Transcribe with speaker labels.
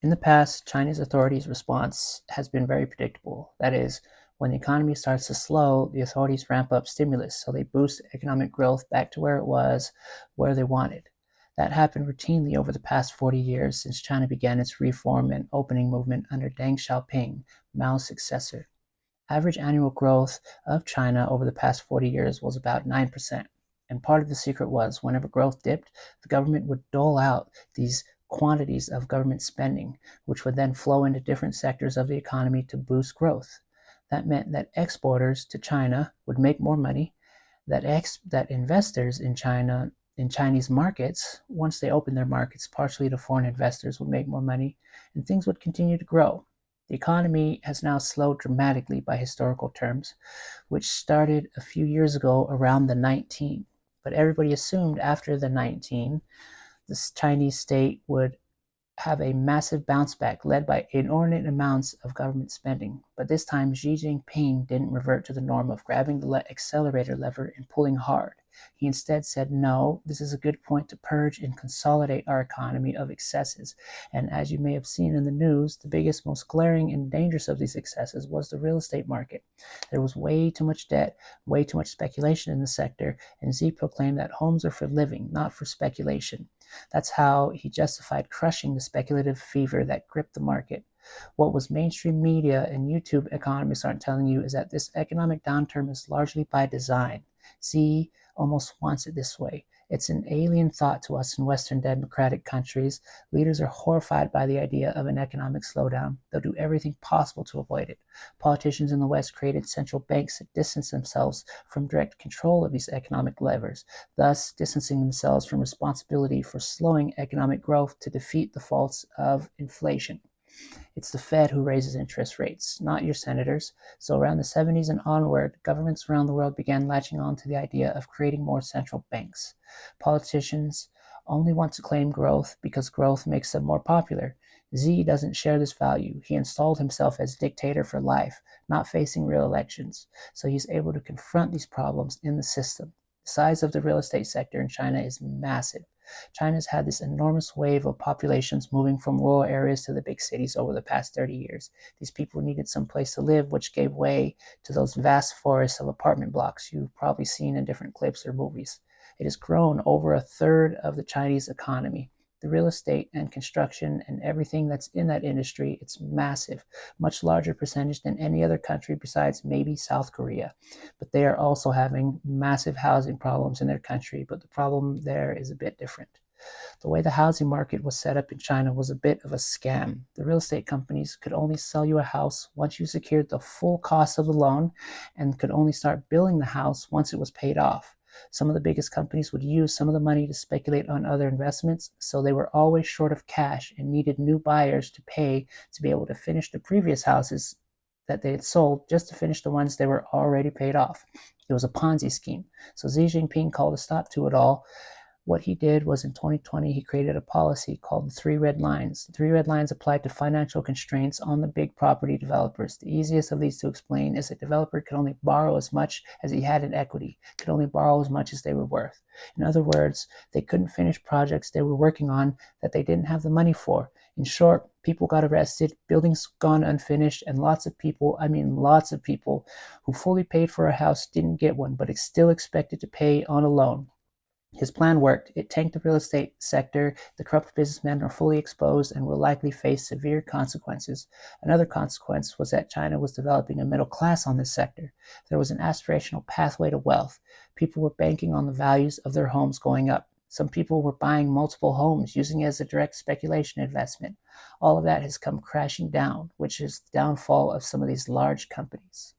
Speaker 1: In the past, China's authorities' response has been very predictable. That is, when the economy starts to slow, the authorities ramp up stimulus, so they boost economic growth back to where it was, where they wanted. That happened routinely over the past 40 years since China began its reform and opening movement under Deng Xiaoping, Mao's successor. Average annual growth of China over the past 40 years was about 9%. And part of the secret was whenever growth dipped, the government would dole out these quantities of government spending, which would then flow into different sectors of the economy to boost growth. That meant that exporters to China would make more money, that investors in Chinese markets, once they opened their markets partially to foreign investors, would make more money, and things would continue to grow. The economy has now slowed dramatically by historical terms, which started a few years ago around the 19. But everybody assumed after the 19, the Chinese state would have a massive bounce back led by inordinate amounts of government spending. But this time, Xi Jinping didn't revert to the norm of grabbing the accelerator lever and pulling hard. He instead said, no, this is a good point to purge and consolidate our economy of excesses. And as you may have seen in the news, the biggest, most glaring and dangerous of these excesses was the real estate market. There was way too much debt, way too much speculation in the sector, and Xi proclaimed that homes are for living, not for speculation. That's how he justified crushing the speculative fever that gripped the market. What was mainstream media and YouTube economists aren't telling you is that this economic downturn is largely by design. Xi almost wants it this way. It's an alien thought to us in Western democratic countries. Leaders are horrified by the idea of an economic slowdown. They'll do everything possible to avoid it. Politicians in the West created central banks that distance themselves from direct control of these economic levers, thus distancing themselves from responsibility for slowing economic growth to defeat the faults of inflation. It's the Fed who raises interest rates, not your senators. So around the 70s and onward, governments around the world began latching on to the idea of creating more central banks. Politicians only want to claim growth because growth makes them more popular. Xi doesn't share this value. He installed himself as dictator for life, not facing real elections. So he's able to confront these problems in the system. The size of the real estate sector in China is massive. China's had this enormous wave of populations moving from rural areas to the big cities over the past 30 years. These people needed some place to live, which gave way to those vast forests of apartment blocks you've probably seen in different clips or movies. It has grown over a third of the Chinese economy. The real estate and construction and everything that's in that industry, it's massive, much larger percentage than any other country besides maybe South Korea. But they are also having massive housing problems in their country, but the problem there is a bit different. The way the housing market was set up in China was a bit of a scam. The real estate companies could only sell you a house once you secured the full cost of the loan and could only start billing the house once it was paid off. Some of the biggest companies would use some of the money to speculate on other investments, so they were always short of cash and needed new buyers to pay to be able to finish the previous houses that they had sold just to finish the ones they were already paid off. It was a Ponzi scheme. So Xi Jinping called a stop to it all. What he did was in 2020, he created a policy called the Three Red Lines. The Three Red Lines applied to financial constraints on the big property developers. The easiest of these to explain is a developer could only borrow as much as he had in equity, could only borrow as much as they were worth. In other words, they couldn't finish projects they were working on that they didn't have the money for. In short, people got arrested, buildings gone unfinished, and lots of people, who fully paid for a house didn't get one, but it's still expected to pay on a loan. His plan worked. It tanked the real estate sector. The corrupt businessmen are fully exposed and will likely face severe consequences. Another consequence was that China was developing a middle class on this sector. There was an aspirational pathway to wealth. People were banking on the values of their homes going up. Some people were buying multiple homes, using it as a direct speculation investment. All of that has come crashing down, which is the downfall of some of these large companies.